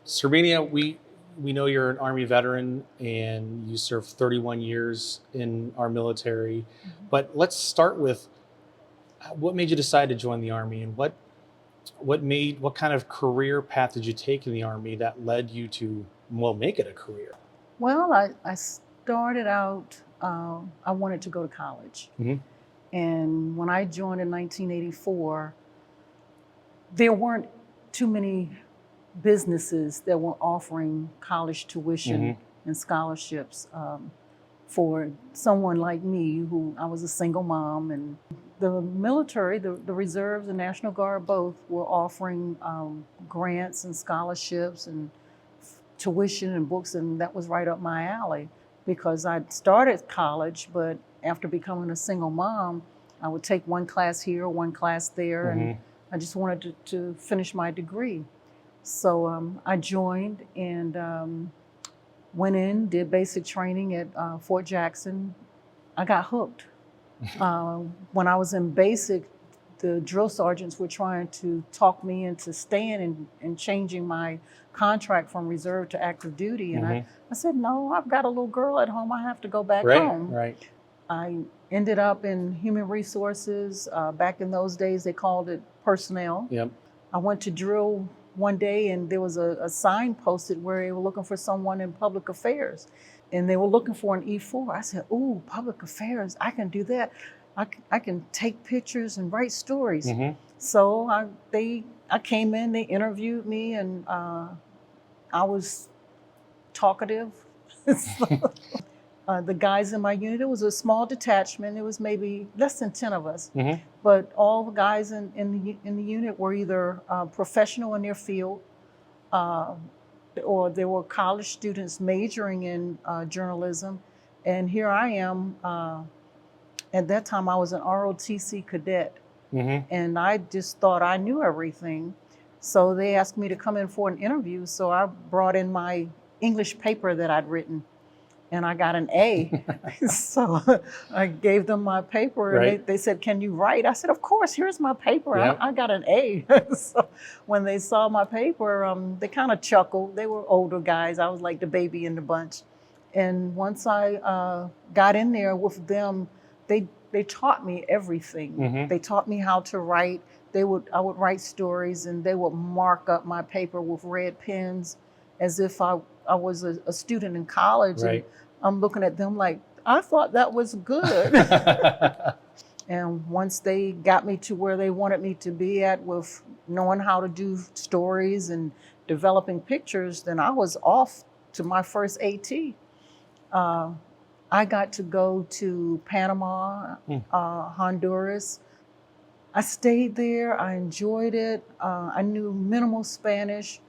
Serbennia, we know you're an Army veteran and you served 31 years in our military, but let's start with what made you decide to join the Army, and what kind of career path did you take in the Army that led you to, well, make it a career? Well, I started out, I wanted to go to college. Mm-hmm. And when I joined in 1984, there weren't too many businesses that were offering college tuition and scholarships for someone like me, who I was a single mom. And the military, the reserves, the National Guard both were offering grants and scholarships and tuition and books, and that was right up my alley because I'd started college, but after becoming a single mom, I would take one class here, one class there, and I just wanted to finish my degree. So I joined and went in, did basic training at Fort Jackson. I got hooked. When I was in basic, the drill sergeants were trying to talk me into staying and changing my contract from reserve to active duty. And I said, no, I've got a little girl at home. I have to go back home. Right. I ended up in human resources. Back in those days, they called it personnel. Yep. I went to drill one day and there was a sign posted where they were looking for someone in public affairs. And they were looking for an E4. I said, ooh, public affairs, I can do that. I can take pictures and write stories. So I came in, they interviewed me, and I was talkative. The guys in my unit, it was a small detachment. It was maybe less than 10 of us. But all the guys in the unit were either professional in their field, or they were college students majoring in journalism. And here I am. At that time, I was an ROTC cadet, and I just thought I knew everything. So they asked me to come in for an interview. So I brought in my English paper that I'd written, and I got an A. So I gave them my paper, and they said, can you write? I said, of course, here's my paper. I got an A. So when they saw my paper, they kind of chuckled. They were older guys. I was like the baby in the bunch. And once I got in there with them, they taught me everything. They taught me how to write. I would write stories, and they would mark up my paper with red pens as if I was a student in college. And I'm looking at them like, I thought that was good. And once they got me to where they wanted me to be at with knowing how to do stories and developing pictures, then I was off to my first AT. I got to go to Panama, Honduras. I stayed there. I enjoyed it. I knew minimal Spanish,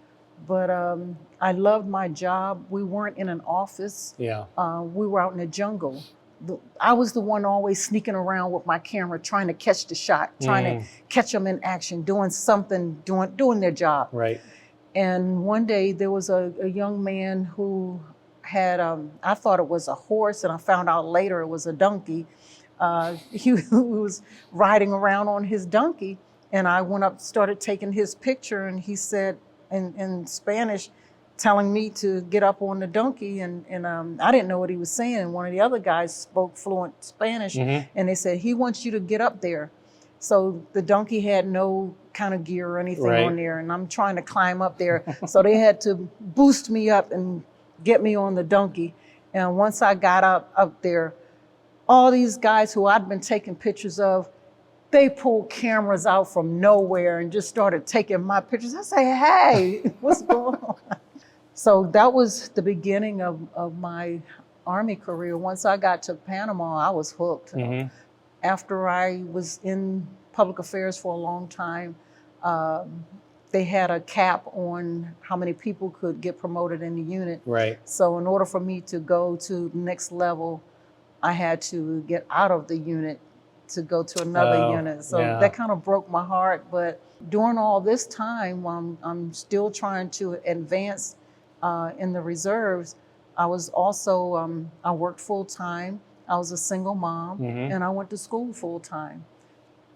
but I loved my job. We weren't in an office. We were out in the jungle. I was the one always sneaking around with my camera, trying to catch the shot, trying to catch them in action, doing something, doing their job. And one day there was a young man who had, I thought it was a horse, and I found out later it was a donkey. He was riding around on his donkey, and I went up, started taking his picture, and he said in Spanish, telling me to get up on the donkey, and I didn't know what he was saying. And one of the other guys spoke fluent Spanish, and they said, he wants you to get up there. So the donkey had no kind of gear or anything on there, and I'm trying to climb up there. So they had to boost me up and get me on the donkey. And once I got up there, all these guys who I'd been taking pictures of, they pulled cameras out from nowhere and just started taking my pictures. I say, hey, what's going on? So that was the beginning of my Army career. Once I got to Panama, I was hooked. After I was in public affairs for a long time, they had a cap on how many people could get promoted in the unit. So in order for me to go to the next level, I had to get out of the unit to go to another unit. So that kind of broke my heart. But during all this time, while I'm still trying to advance in the reserves, I was also, I worked full time. I was a single mom, and I went to school full time.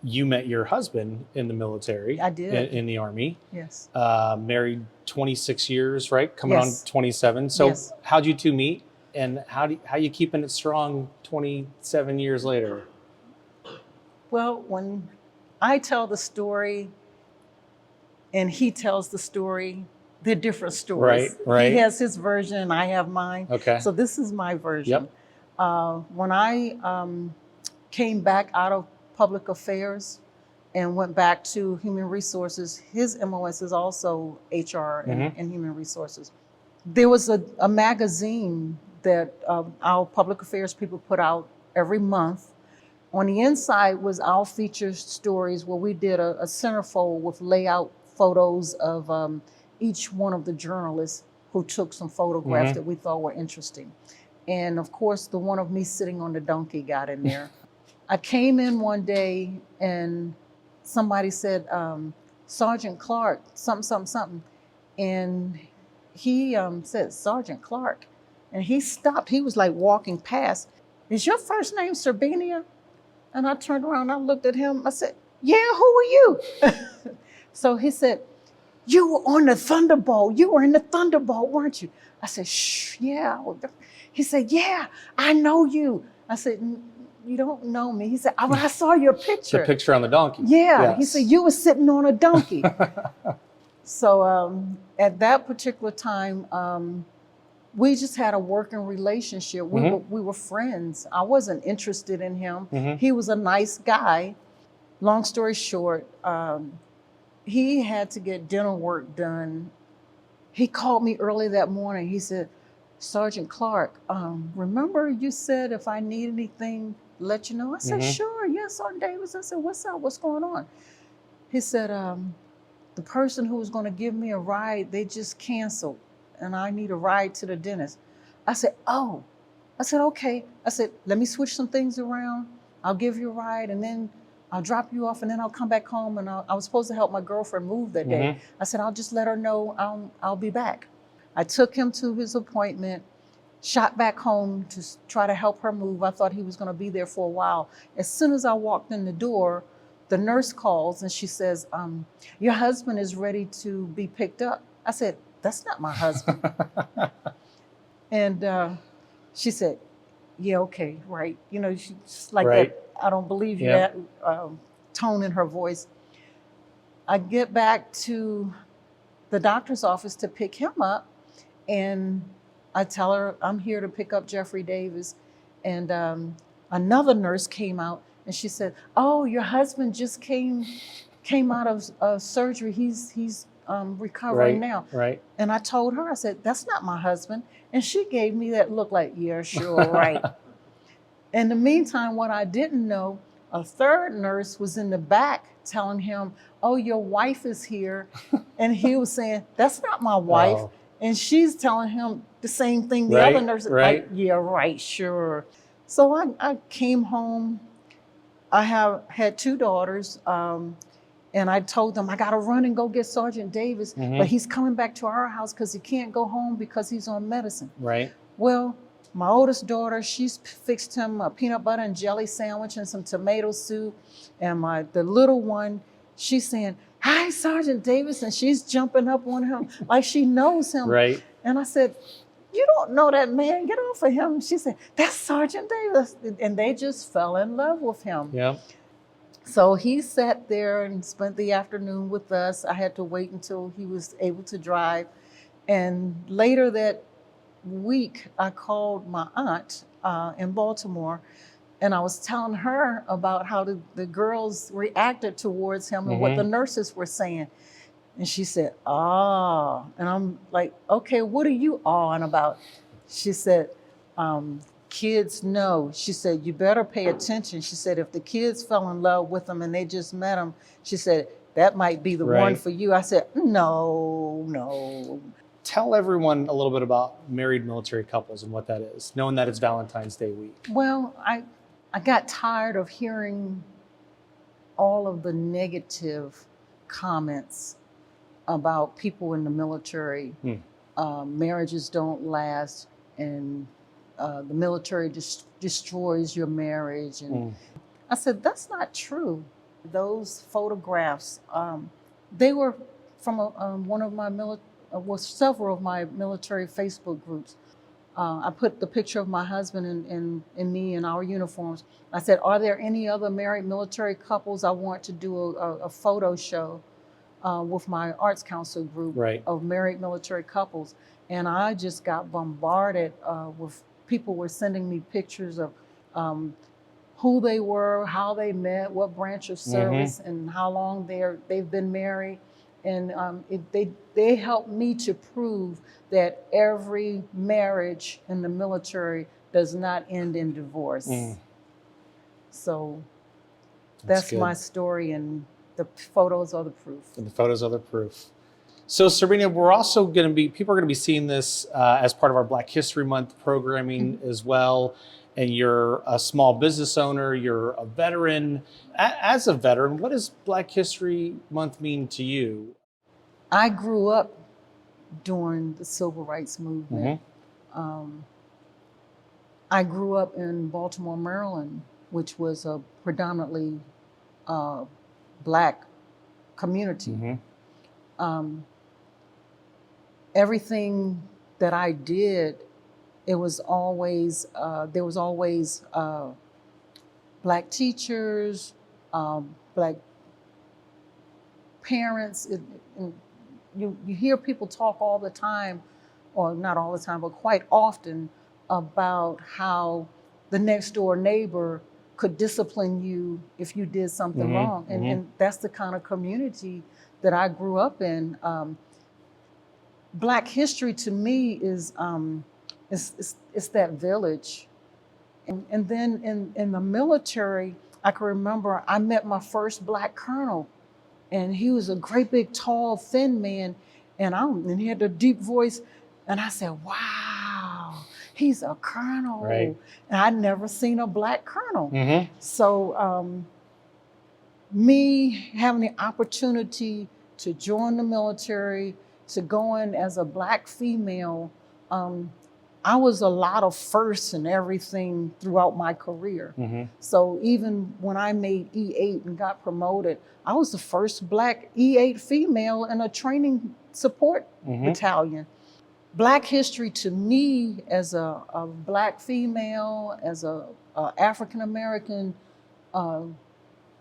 you met your husband in the military. I did. In the Army. Yes. Married 26 years, right? Coming Yes. on 27. So Yes. how'd you two meet? And how you keeping it strong 27 years later? Well, when I tell the story and he tells the story, they're different stories. Right. He has his version and I have mine. Okay. So this is my version. Yep. When I came back out of public affairs and went back to human resources, his MOS is also HR and human resources. There was a magazine that our public affairs people put out every month. On the inside was our feature stories where we did a centerfold with layout photos of each one of the journalists who took some photographs that we thought were interesting. And of course, the one of me sitting on the donkey got in there. I came in one day and somebody said, Sergeant Clark, something. And he said, Sergeant Clark. And he stopped. He was like walking past. Is your first name Serbennia? And I turned around, I looked at him. I said, yeah, who are you? So he said, you were on the Thunderbolt. You were in the Thunderbolt, weren't you? I said, shh, yeah. He said, yeah, I know you. I said, you don't know me. He said, oh, but I saw your picture. The picture on the donkey. Yeah. Yes. He said, you were sitting on a donkey. So at that particular time, we just had a working relationship. We were friends. I wasn't interested in him. He was a nice guy. Long story short, he had to get dinner work done. He called me early that morning. He said, Sergeant Clark, remember you said if I need anything, let you know? I said, sure, yes, Sergeant Davis. I said, what's up? What's going on? He said, the person who was going to give me a ride, they just canceled. And I need a ride to the dentist. I said, oh. I said, okay. I said, let me switch some things around. I'll give you a ride and then I'll drop you off and then I'll come back home. And I was supposed to help my girlfriend move that day. I said, I'll just let her know I'll be back. I took him to his appointment, shot back home to try to help her move. I thought he was going to be there for a while. As soon as I walked in the door, the nurse calls and she says, your husband is ready to be picked up. I said, that's not my husband. And she said, yeah, okay, right. You know, she's like that, I don't believe you, that tone in her voice. I get back to the doctor's office to pick him up and I tell her I'm here to pick up Jeffrey Davis. And another nurse came out and she said, oh, your husband just came out of surgery. He's recovering now. Right. And I told her, I said, that's not my husband. And she gave me that look like, yeah, sure, right. In the meantime, what I didn't know, a third nurse was in the back telling him, oh, your wife is here. And he was saying, that's not my wife. Oh. And she's telling him the same thing. The other nurse is like, yeah, right, sure. So I came home. I had two daughters. And I told them, I got to run and go get Sergeant Davis, but he's coming back to our house because he can't go home because he's on medicine. Right. Well, my oldest daughter, she's fixed him a peanut butter and jelly sandwich and some tomato soup. And the little one, she's saying, hi, Sergeant Davis. And she's jumping up on him like she knows him. Right. And I said, you don't know that man, get off of him. She said, that's Sergeant Davis. And they just fell in love with him. Yeah. So he sat there and spent the afternoon with us. I had to wait until he was able to drive. And later that week, I called my aunt in Baltimore, and I was telling her about how the girls reacted towards him and what the nurses were saying. And she said, oh. And I'm like, okay, what are you awing about? She said, kids know. She said, you better pay attention. She said, if the kids fell in love with him and they just met him, she said, that might be the one for you. I said, no. Tell everyone a little bit about married military couples and what that is, knowing that it's Valentine's Day week. Well, I got tired of hearing all of the negative comments about people in the military. Marriages don't last, and the military destroys your marriage. And I said, that's not true. Those photographs, they were from one of my several of my military Facebook groups. I put the picture of my husband and me in our uniforms. I said, are there any other married military couples? I want to do a photo show with my Arts Council group of married military couples. And I just got bombarded with people were sending me pictures of who they were, how they met, what branch of service, and how long they've been married. And they helped me to prove that every marriage in the military does not end in divorce. So that's my story, and the photos are the proof. And the photos are the proof. So Serbennia, people are going to be seeing this as part of our Black History Month programming as well. And you're a small business owner, you're a veteran. As a veteran, what does Black History Month mean to you? I grew up during the Civil Rights Movement. I grew up in Baltimore, Maryland, which was a predominantly Black community. Everything that I did, it was always, there was always Black teachers, Black parents. You hear people talk all the time, or not all the time, but quite often, about how the next door neighbor could discipline you if you did something wrong. And that's the kind of community that I grew up in. Black history to me is it's that village. And then in the military, I can remember I met my first Black colonel, and he was a great big tall thin man, and he had a deep voice, and I said, wow, he's a colonel. And I'd never seen a Black colonel. So me having the opportunity to join the military, to go in as a Black female, I was a lot of firsts and everything throughout my career. So even when I made E8 and got promoted, I was the first Black E8 female in a training support battalion. Black history to me as a Black female, as a African-American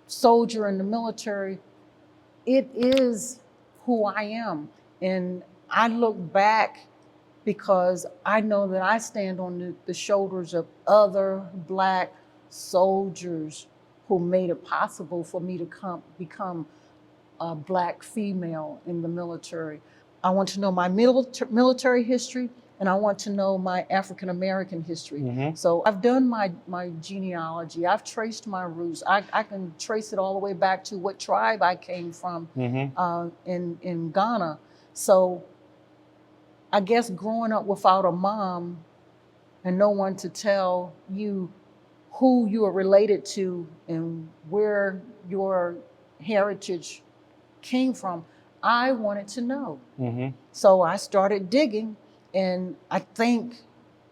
soldier in the military, it is who I am. And I look back because I know that I stand on the shoulders of other Black soldiers who made it possible for me to become a Black female in the military. I want to know my military history, and I want to know my African-American history. So I've done my genealogy. I've traced my roots. I can trace it all the way back to what tribe I came from in Ghana. So I guess growing up without a mom and no one to tell you who you are related to and where your heritage came from, I wanted to know. So I started digging, and I thank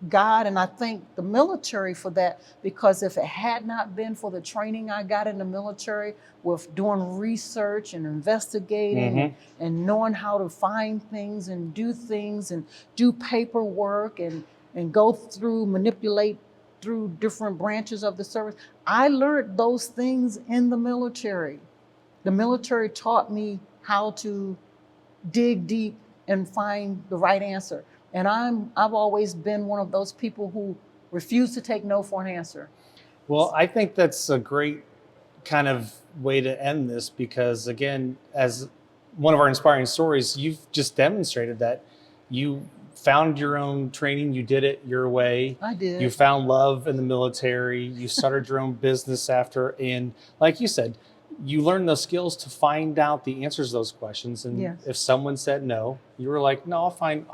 God and I thank the military for that, because if it had not been for the training I got in the military with doing research and investigating and knowing how to find things and do paperwork and go through, manipulate through different branches of the service, I learned those things in the military. The military taught me how to dig deep and find the right answer. And I've always been one of those people who refuse to take no for an answer. Well, I think that's a great kind of way to end this, because again, as one of our inspiring stories, you've just demonstrated that you found your own training, you did it your way. I did. You found love in the military, you started your own business after, and like you said, you learned those skills to find out the answers to those questions. And if someone said no, you were like, no, I'll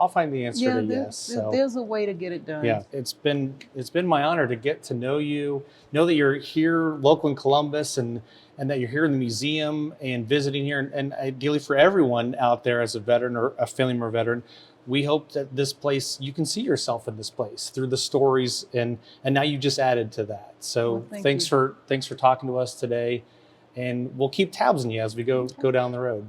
find the answer to yes. So there's a way to get it done. Yeah, it's been my honor to get to know you, know that you're here local in Columbus, and that you're here in the museum and visiting here, and ideally for everyone out there as a veteran or a family member veteran, we hope that this place, you can see yourself in this place through the stories, and now you just added to that. So thanks for talking to us today. and we'll keep tabs on you as we go down the road.